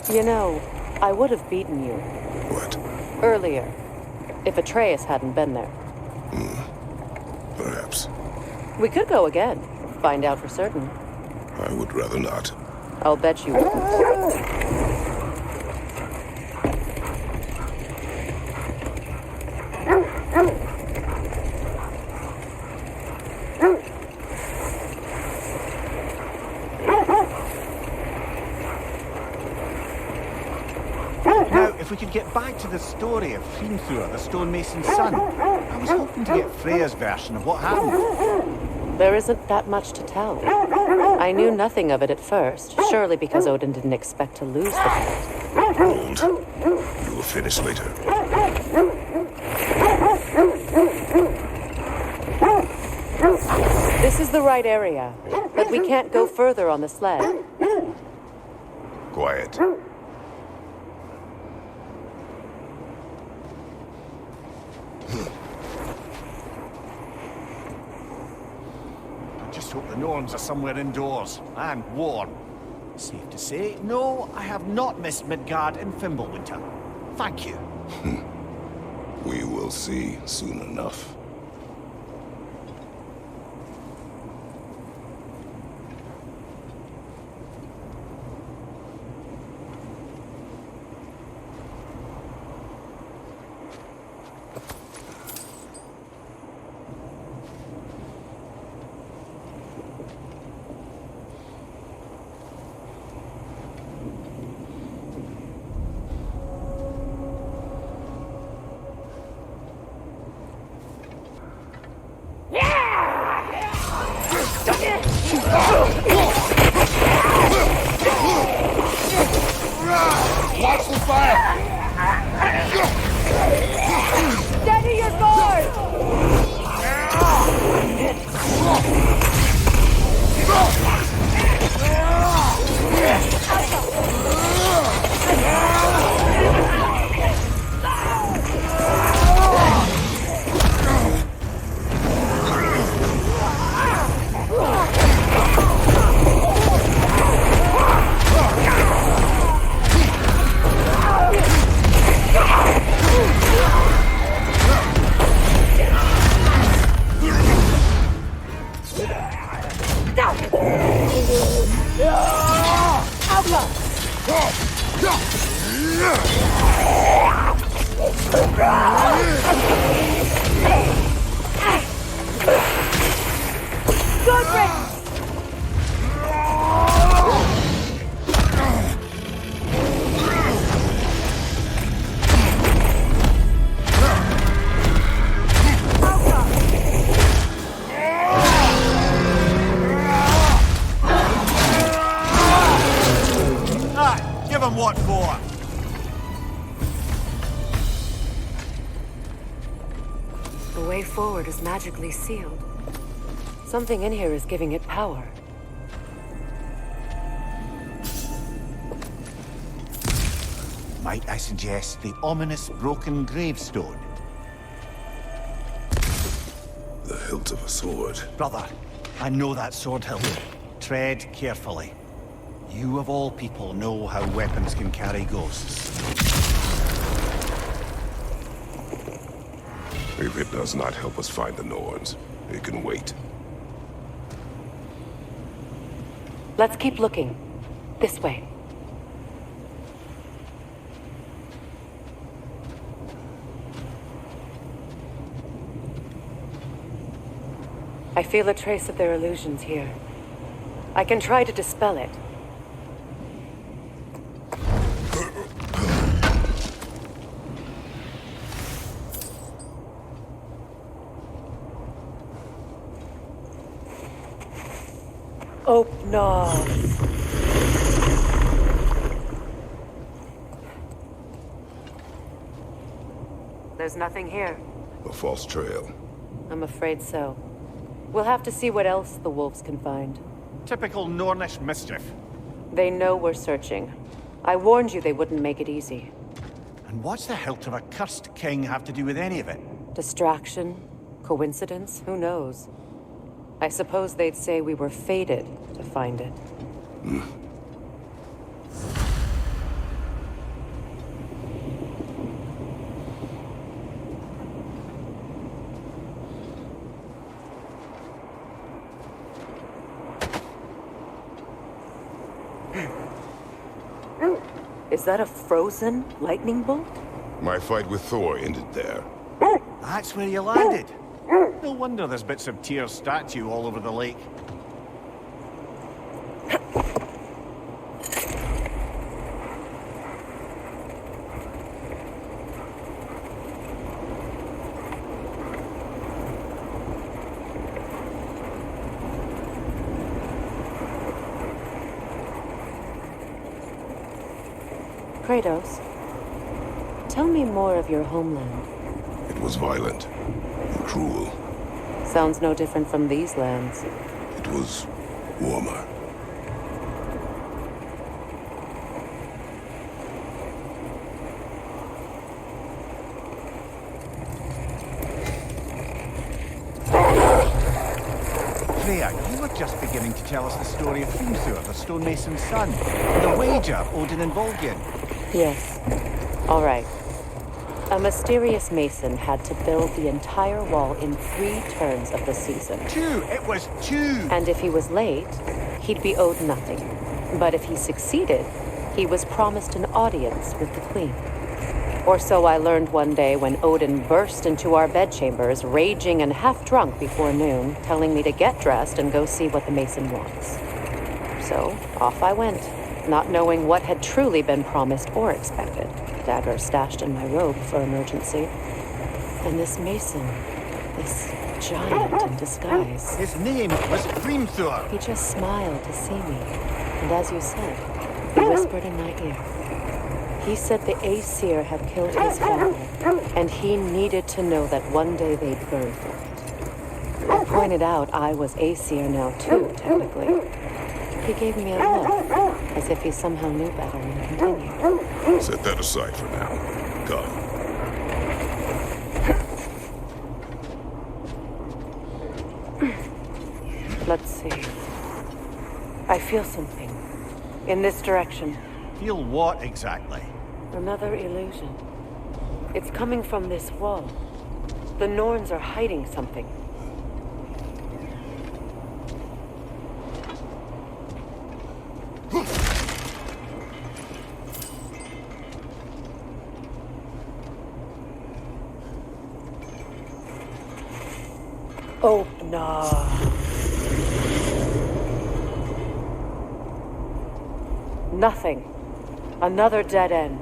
You know, I would have beaten you. What? Earlier, if Atreus hadn't been there. Perhaps. We could go again, find out for certain. I would rather not. I'll bet you wouldn't. If we could get back to the story of Hrimthur, the stonemason's son, I was hoping to get Freya's version of what happened. There isn't that much to tell. I knew nothing of it at first, surely because Odin didn't expect to lose the fight. Hold. You will finish later. This is the right area, but we can't go further on the sled. Quiet. I just hope the Norns are somewhere indoors and warm. Safe to say, no, I have not missed Midgard in Fimbulwinter. Thank you. We will see soon enough. Watch the fire! Steady your guard! Give him what for? The way forward is magically sealed. Something in here is giving it power. Might I suggest the ominous broken gravestone? The hilt of a sword. Brother, I know that sword hilt. Tread carefully. You of all people know how weapons can carry ghosts. If it does not help us find the Norns, it can wait. Let's keep looking. This way. I feel a trace of their illusions here. I can try to dispel it. Oh, no. There's nothing here. A false trail. I'm afraid so. We'll have to see what else the wolves can find. Typical Nornish mischief. They know we're searching. I warned you they wouldn't make it easy. And what's the hilt of a cursed king have to do with any of it? Distraction? Coincidence? Who knows? I suppose they'd say we were fated to find it. Is that a frozen lightning bolt? My fight with Thor ended there. That's where you landed. No wonder there's bits of Tyr's statue all over the lake. Kratos, tell me more of your homeland. It was violent and cruel. Sounds no different from these lands. It was warmer. Freya, you were just beginning to tell us the story of Hrimthur, the stonemason's son, and the wager Odin and Volgin. Yes. All right. A mysterious mason had to build the entire wall in 3 turns of the season. 2! It was 2! And if he was late, he'd be owed nothing. But if he succeeded, he was promised an audience with the queen. Or so I learned one day when Odin burst into our bedchambers, raging and half drunk before noon, telling me to get dressed and go see what the mason wants. So off I went, not knowing what had truly been promised or expected. Dagger stashed in my robe for emergency. And this mason, this giant in disguise. His name was Hrimthur. He just smiled to see me. And as you said, he whispered in my ear. He said the Aesir had killed his father, and he needed to know that one day they'd burn for it. I pointed out I was Aesir now too, technically. He gave me a look, as if he somehow knew better and continued. Set that aside for now. Come. Let's see. I feel something. In this direction. Feel what exactly? Another illusion. It's coming from this wall. The Norns are hiding something. Oh, no. Nothing. Another dead end.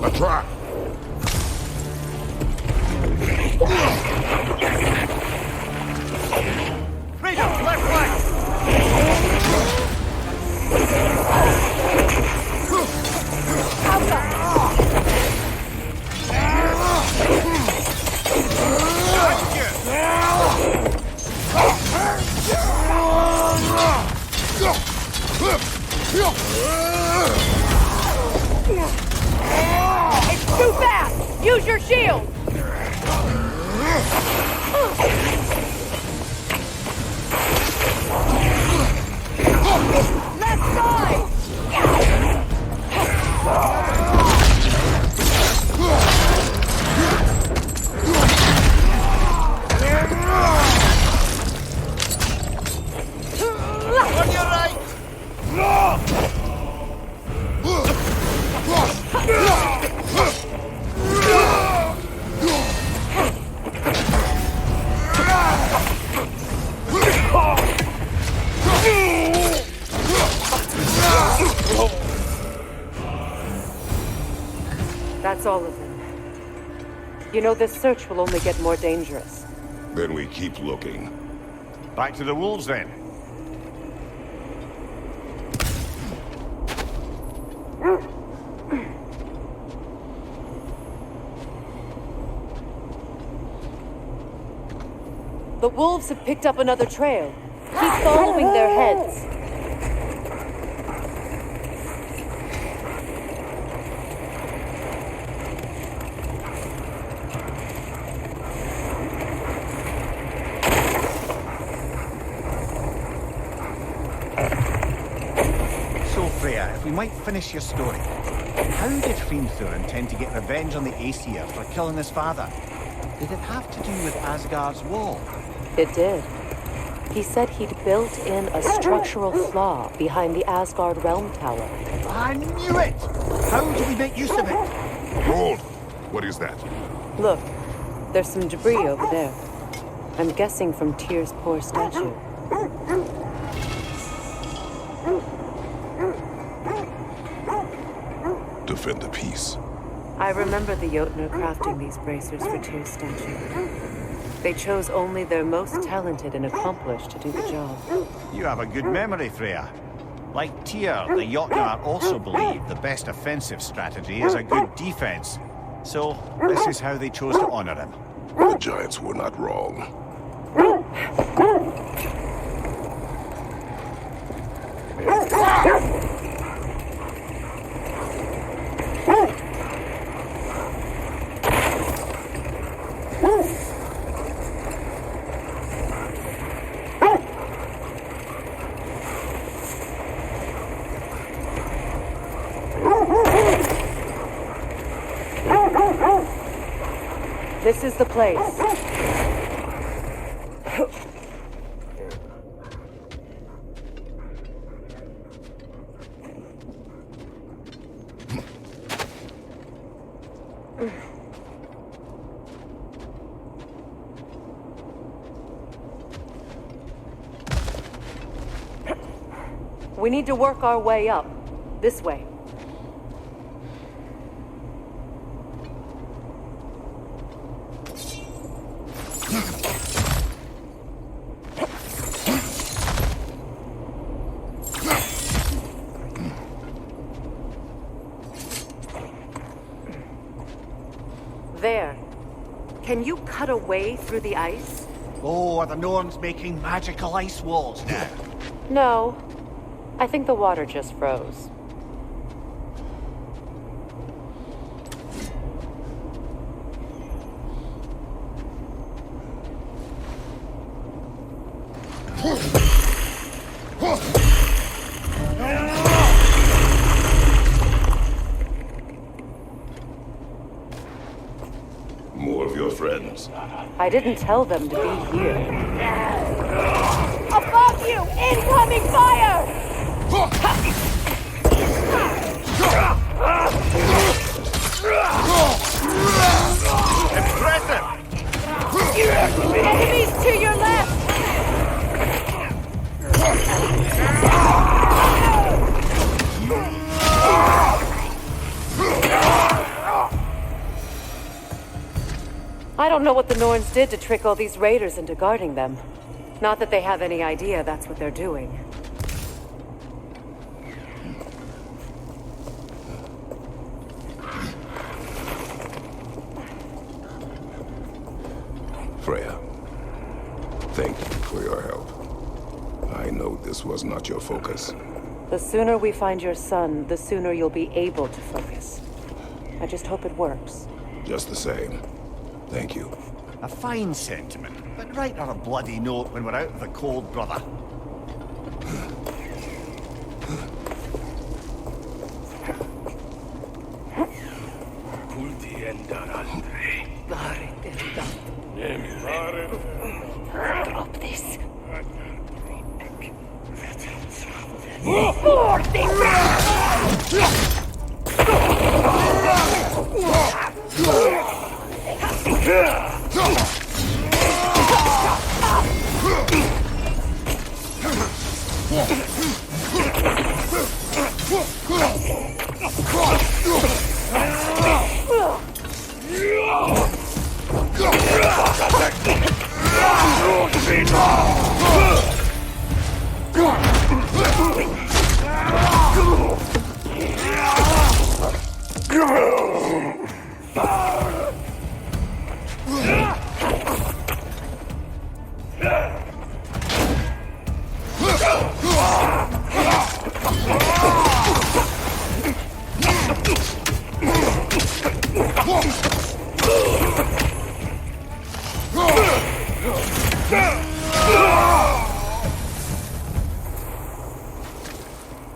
A trap! Kratos, left flank! It's too fast! Use your shield! Left side! On your right! That's all of them. You know, this search will only get more dangerous. Then we keep looking. Back to the wolves then. The wolves have picked up another trail. Keep following their heads. So, Freya, if we might finish your story. How did Hrimthur intend to get revenge on the Aesir for killing his father? Did it have to do with Asgard's wall? It did. He said he'd built in a structural flaw behind the Asgard realm tower. I knew it! How do we make use of it? Hold! What is that? Look, there's some debris over there. I'm guessing from Tyr's poor statue. Defend the peace. I remember the Jotnar crafting these bracers for Tyr's statue. They chose only their most talented and accomplished to do the job. You have a good memory, Freya. Like Tyr, the Jotnar also believe the best offensive strategy is a good defense. So, this is how they chose to honor him. The giants were not wrong. This is the place. We need to work our way up. This way. There. Can you cut a way through the ice? Oh, are the Norns making magical ice walls now? No. I think the water just froze. More of your friends. I didn't tell them to be here. Above you! Incoming fire! Impressive! Enemies to your left! I don't know what the Norns did to trick all these raiders into guarding them. Not that they have any idea that's what they're doing. Freya, thank you for your help. I know this was not your focus. The sooner we find your son, the sooner you'll be able to focus. I just hope it works. Just the same. Thank you. A fine sentiment, but write her a bloody note when we're out of the cold, brother. Drop this.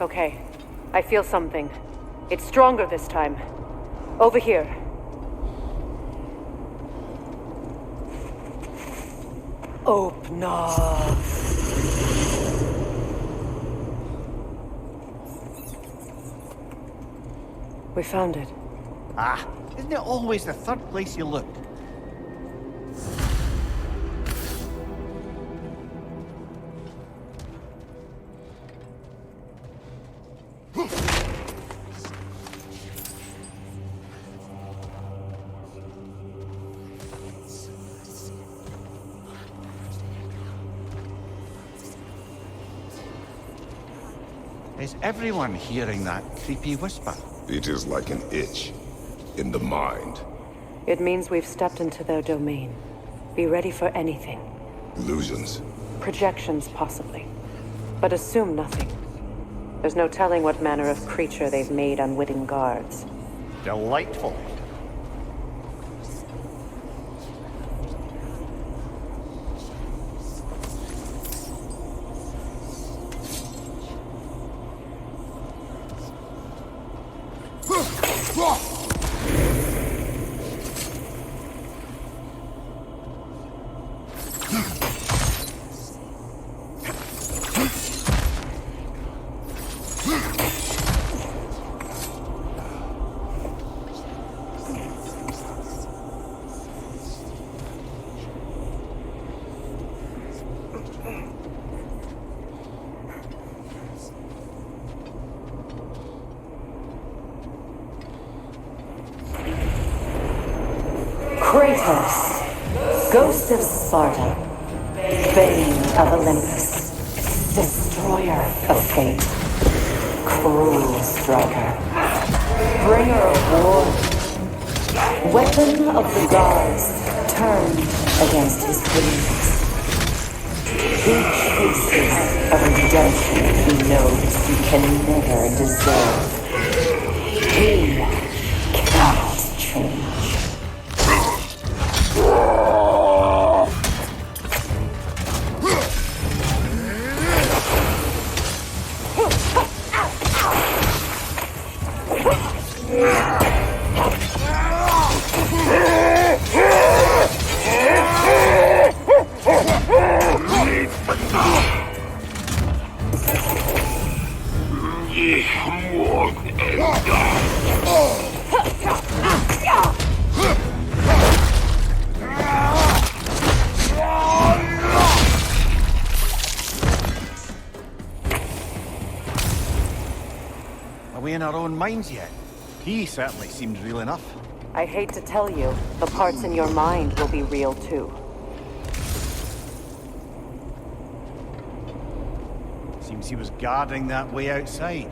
Okay, I feel something. It's stronger this time. Over here. Opna. We found it. Ah, isn't it always the third place you look? Is everyone hearing that creepy whisper? It is like an itch in the mind. It means we've stepped into their domain. Be ready for anything. Illusions. Projections, possibly. But assume nothing. There's no telling what manner of creature they've made unwitting guards. Delightful. Kratos, ghost of Sparta, bane of Olympus, destroyer of fate, cruel striker, bringer of war, weapon of the gods turned against his dreams. He chases a redemption he knows he can never deserve. He cannot change. Are we in our own minds yet? He certainly seemed real enough. I hate to tell you, the parts in your mind will be real too. Seems he was guarding that way outside.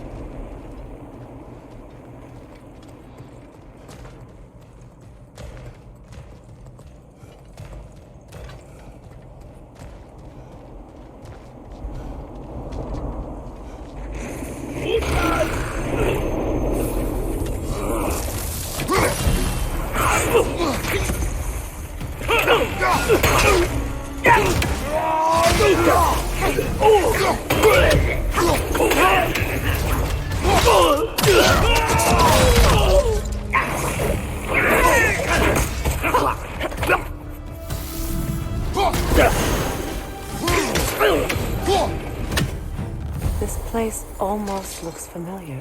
This place almost looks familiar,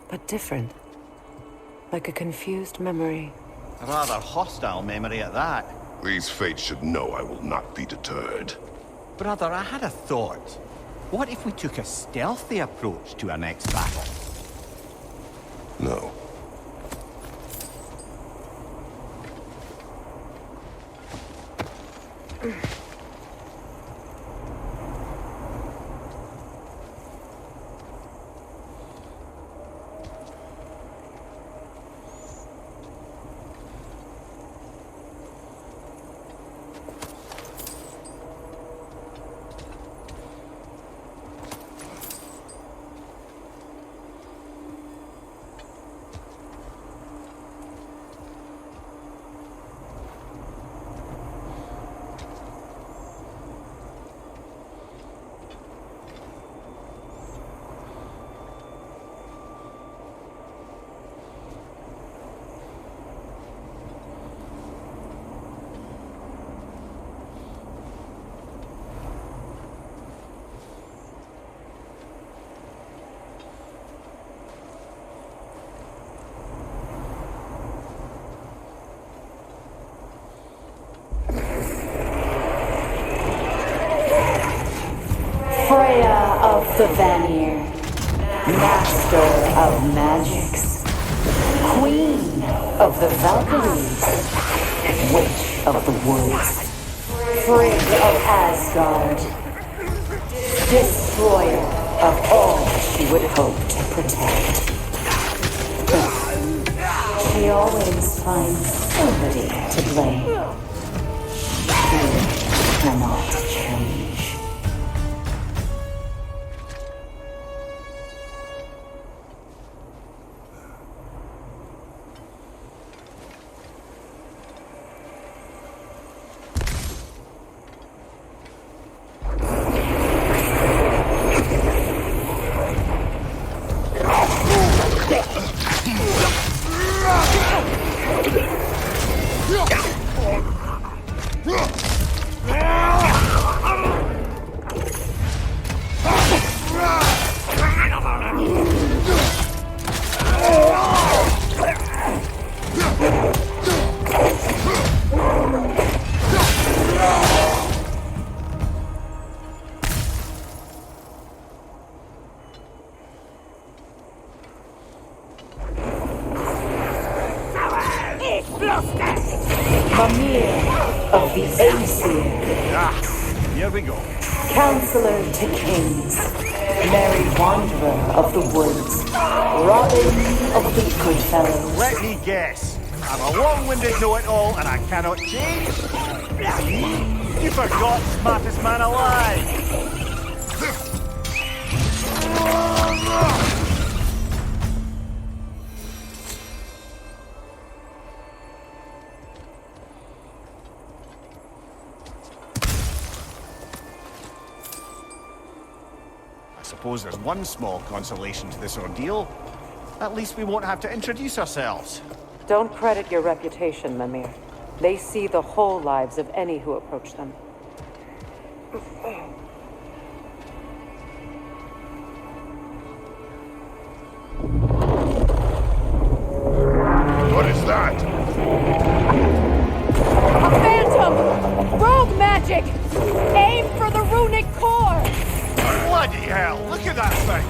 but different. Like a confused memory. A rather hostile memory at that. These fates should know I will not be deterred. Brother, I had a thought. What if we took a stealthy approach to our next battle? No. The Vanir, master of magics, queen of the Valkyries, witch of the woods, frigid of Asgard, destroyer of all she would hope to protect. She always finds somebody to blame. She cannot change. Of the Aesir. Ah, here we go. Counselor to kings, merry wanderer of the woods, Robin of the Goodfellows. Let me guess. I'm a long-winded know-it-all and I cannot change? See? You forgot smartest man alive. I suppose there's one small consolation to this ordeal. At least we won't have to introduce ourselves. Don't credit your reputation, Mimir. They see the whole lives of any who approach them. What is that? A phantom! Rogue magic! Aim for the runic core! Bloody hell, look at that thing!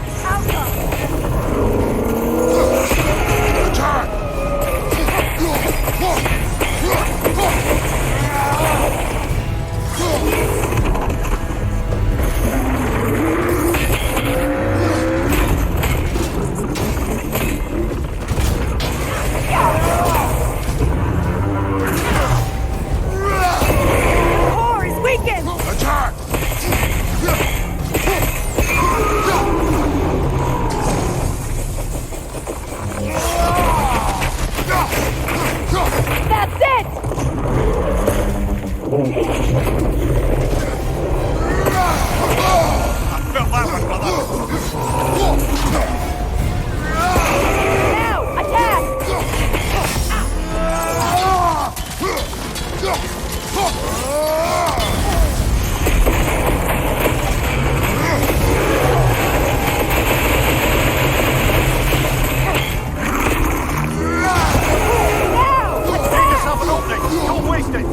Attack! Core is weakened! Attack! That's it! I felt that one, brother. Now, attack! Now, Make attack! yourself an opening. Don't waste it.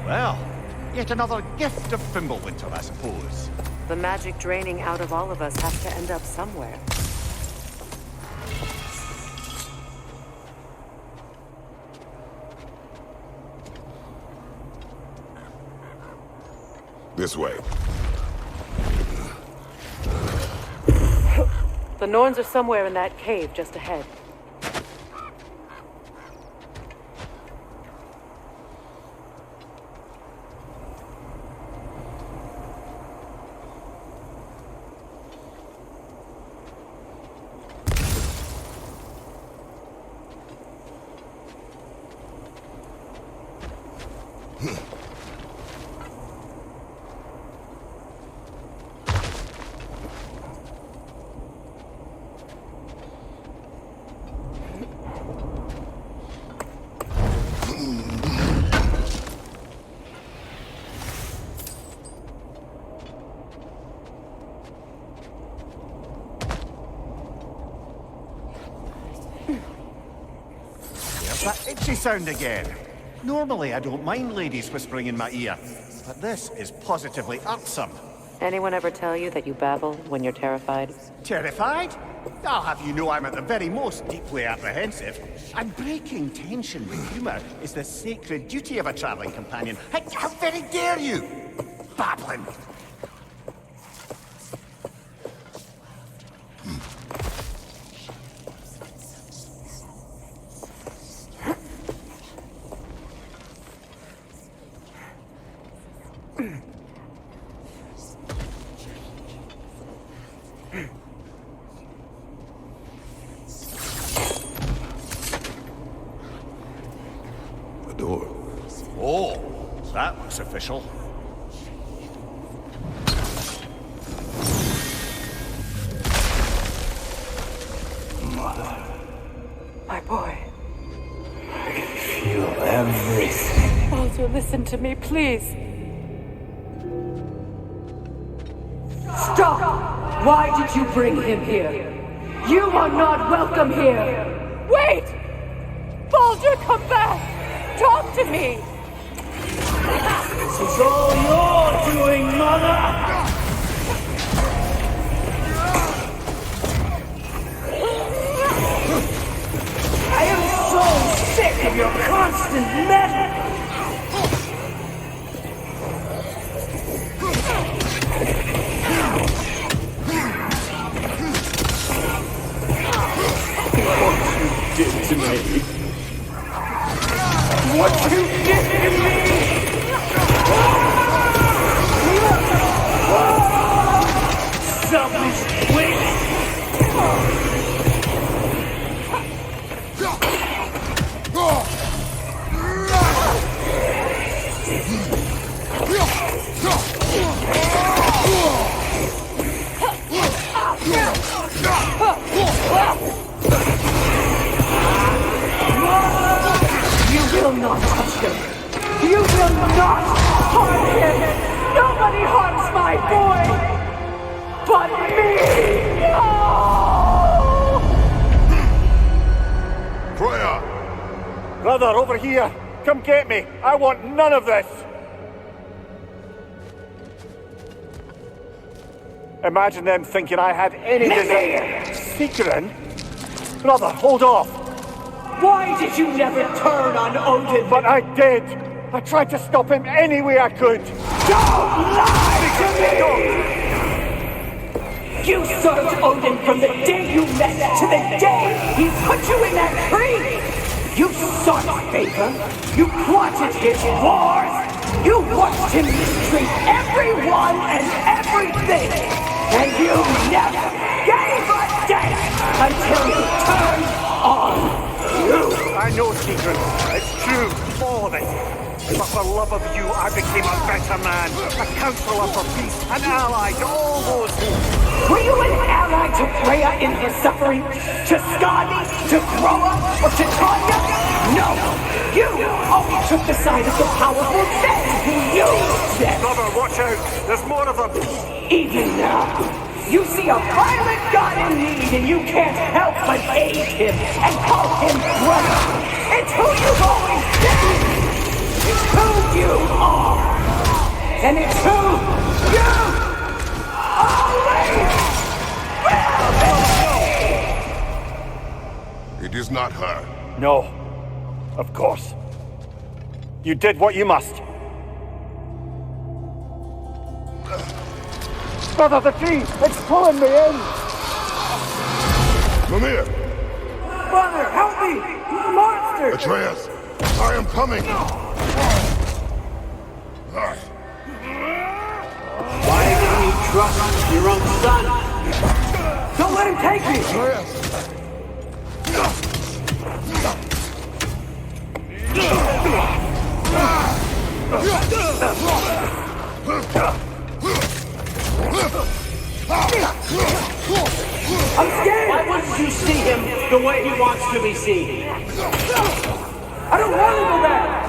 Well, yet another gift of Fimbulwinter, I suppose. The magic draining out of all of us has to end up somewhere. This way. The Norns are somewhere in that cave just ahead. That itchy sound again. Normally I don't mind ladies whispering in my ear, but this is positively irksome. Anyone ever tell you that you babble when you're terrified? Terrified? I'll have you know I'm at the very most deeply apprehensive. And breaking tension with humour is the sacred duty of a travelling companion. How very dare you! Babbling! The door. Oh, that looks official. My boy. I can feel everything. Baldur, listen to me, please. Stop! Why did you bring him here? You are not welcome here! Wait! Baldur, come back! Talk to me! This is all you're doing, Mother! I am so sick of your constant meddling! What you did to me! What you did to me! Selfish waste! You will not touch him! You will not harm him! Nobody harms my boy! But me! No! Freya! Brother, over here! Come get me! I want none of this! Imagine them thinking I had any desire. Secret? Brother, hold off! Why did you never turn on Odin? But I did! I tried to stop him any way I could! Don't lie to me! You served Odin from the day you met to the day he put you in that tree! You sought favor, you plotted his wars, you watched him mistreat everyone and everything, and you never gave a damn until he turned on you! I know, Secret. It's true, all of it. But for love of you, I became a better man, a counselor for peace, an ally to all those who... Were you an ally to Freya in her suffering? To Skadi? To Groa? Or to Tanya? No! You only took the side of the powerful men who used them! Brother, watch out! There's more of them! Even now, you see a violent god in need and you can't help but aid him and call him brother! It's who you've always been! It's who you are! And it's who you always will be! It is not her. No. Of course. You did what you must. Brother, the tree! It's pulling me in! Mimir! Mother, help me! He's a monster! Atreus! I am coming! Why didn't you trust your own son? Don't let him take me! Atreus! I'm scared! Why wouldn't you see him the way he wants to be seen? I don't want to go back!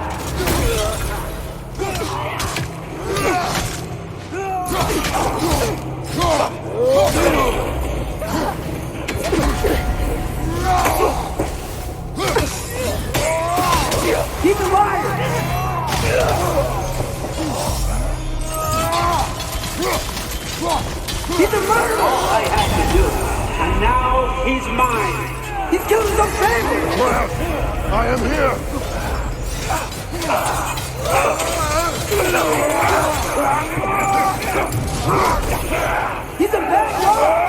All I had to do, and now he's mine. He's killed his own family. Well, I am here. He's a bad guy.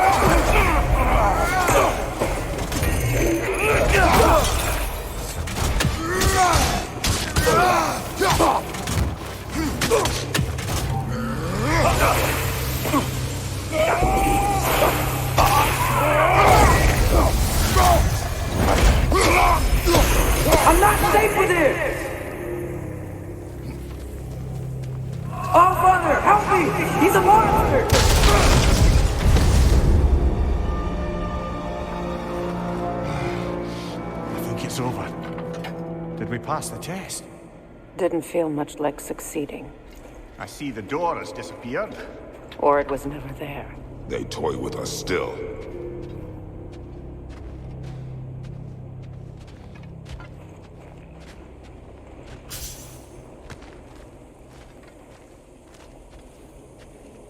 I'm not safe with him! Oh, Father, help me! He's a monster! I think it's over. Did we pass the test? Didn't feel much like succeeding. I see the door has disappeared. Or it was never there. They toy with us still.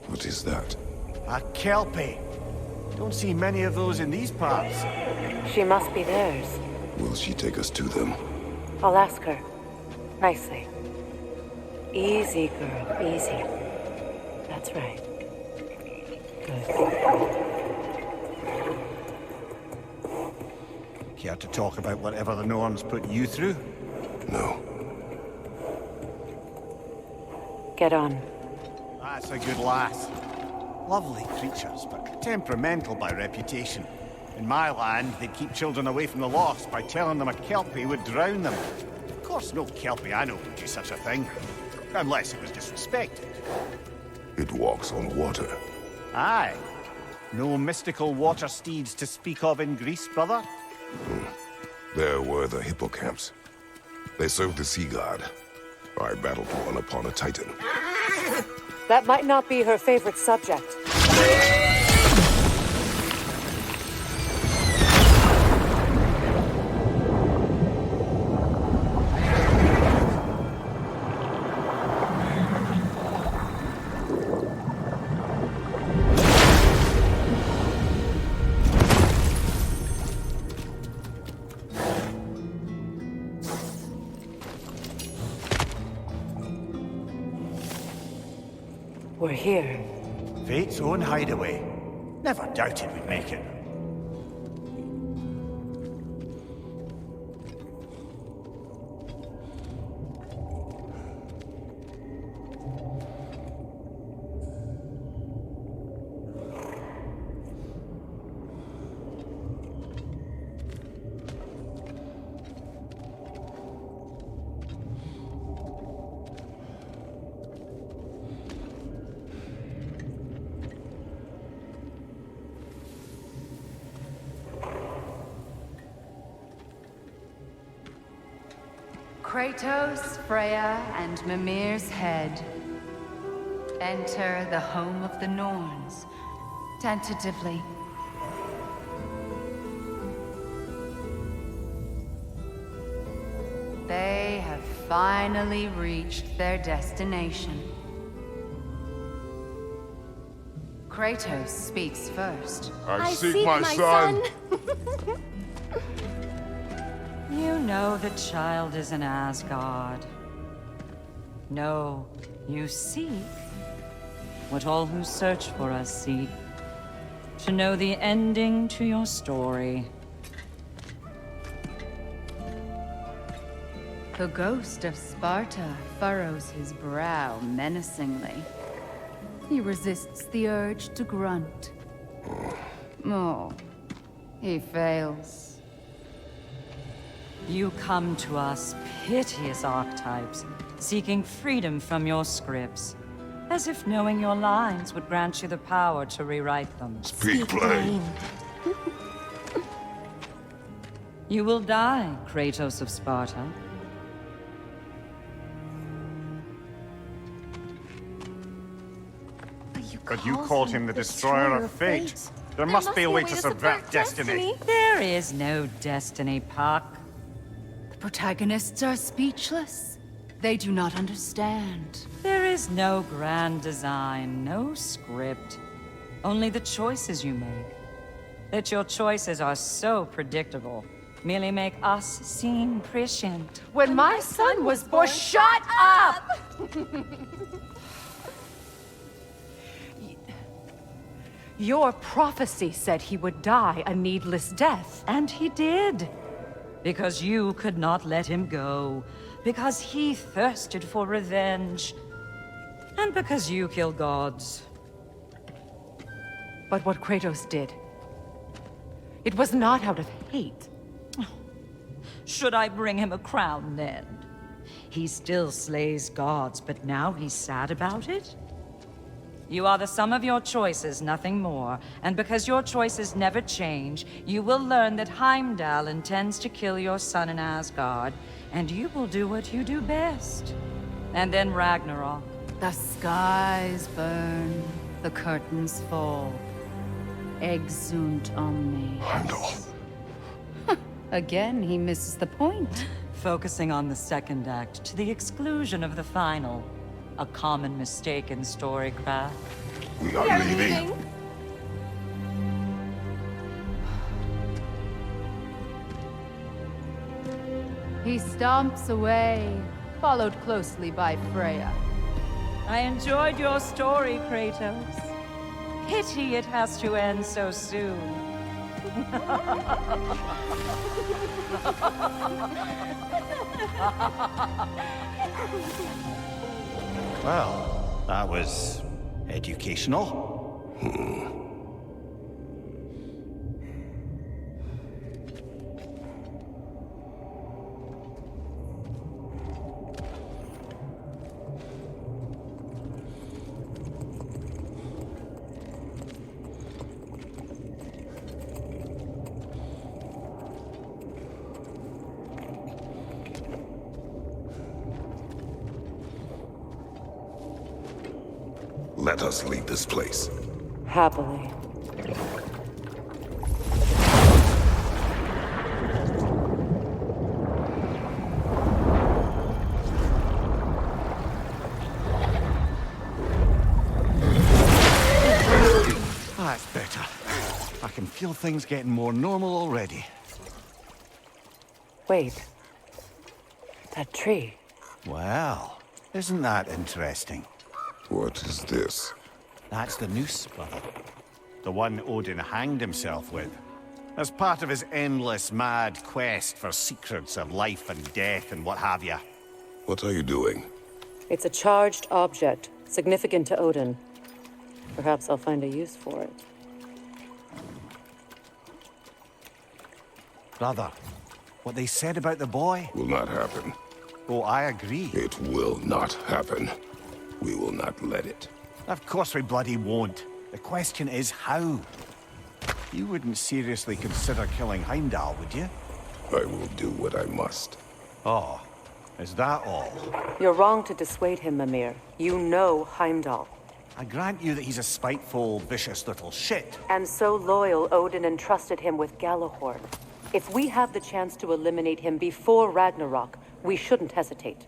What is that? A kelpie. Don't see many of those in these parts. She must be theirs. Will she take us to them? I'll ask her. Nicely. Easy, girl. Easy. That's right. Good. Care to talk about whatever the Norns put you through? No. Get on. That's a good lass. Lovely creatures, but temperamental by reputation. In my land, they'd keep children away from the lost by telling them a kelpie would drown them. Of course, no kelpie I know would do such a thing. Unless it was disrespected. It walks on water. Aye. No mystical water steeds to speak of in Greece, brother? There were the hippocamps. They served the sea god. I battled one upon a titan. That might not be her favorite subject. We're here. Fate's own hideaway. Never doubted we'd make it. Kratos, Freya, and Mimir's head. Enter the home of the Norns, tentatively. They have finally reached their destination. Kratos speaks first. I seek my son. You know the child is in Asgard. No, you seek what all who search for us seek. To know the ending to your story. The ghost of Sparta furrows his brow menacingly. He resists the urge to grunt. Oh, he fails. You come to us, piteous archetypes, seeking freedom from your scripts. As if knowing your lines would grant you the power to rewrite them. Speak plain. You will die, Kratos of Sparta. But you called him the destroyer of fate. There must be a way to subvert destiny. There is no destiny, Puck. The protagonists are speechless. They do not understand. There is no grand design, no script. only the choices you make. That your choices are so predictable merely make us seem prescient. When my son was born, shut up! Your prophecy said he would die a needless death. And he did. Because you could not let him go. Because he thirsted for revenge. And because you kill gods. But what Kratos did, it was not out of hate. Should I bring him a crown then? He still slays gods, but now he's sad about it? You are the sum of your choices, nothing more. And because your choices never change, you will learn that Heimdall intends to kill your son in Asgard, and you will do what you do best. And then Ragnarok. The skies burn, the curtains fall. Exunt omnes. Heimdall. Again, he misses the point. Focusing on the second act to the exclusion of the final. A common mistake in storycraft. We are leaving. He stomps away, followed closely by Freya. I enjoyed your story, Kratos. Pity it has to end so soon. Well, that was educational. Let us leave this place. Happily. That's better. I can feel things getting more normal already. Wait. That tree. Well, isn't that interesting? What is this? That's the noose, brother. The one Odin hanged himself with. As part of his endless, mad quest for secrets of life and death and what have you. What are you doing? It's a charged object, significant to Odin. Perhaps I'll find a use for it. Brother, what they said about the boy? Will not happen. Oh, I agree. It will not happen. We will not let it. Of course we bloody won't. The question is how. You wouldn't seriously consider killing Heimdall, would you? I will do what I must. Oh, is that all? You're wrong to dissuade him, Mimir. You know Heimdall. I grant you that he's a spiteful, vicious little shit. And so loyal, Odin entrusted him with Galahorn. If we have the chance to eliminate him before Ragnarok, we shouldn't hesitate.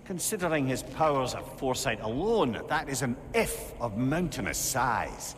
Considering his powers of foresight alone, that is an if of mountainous size.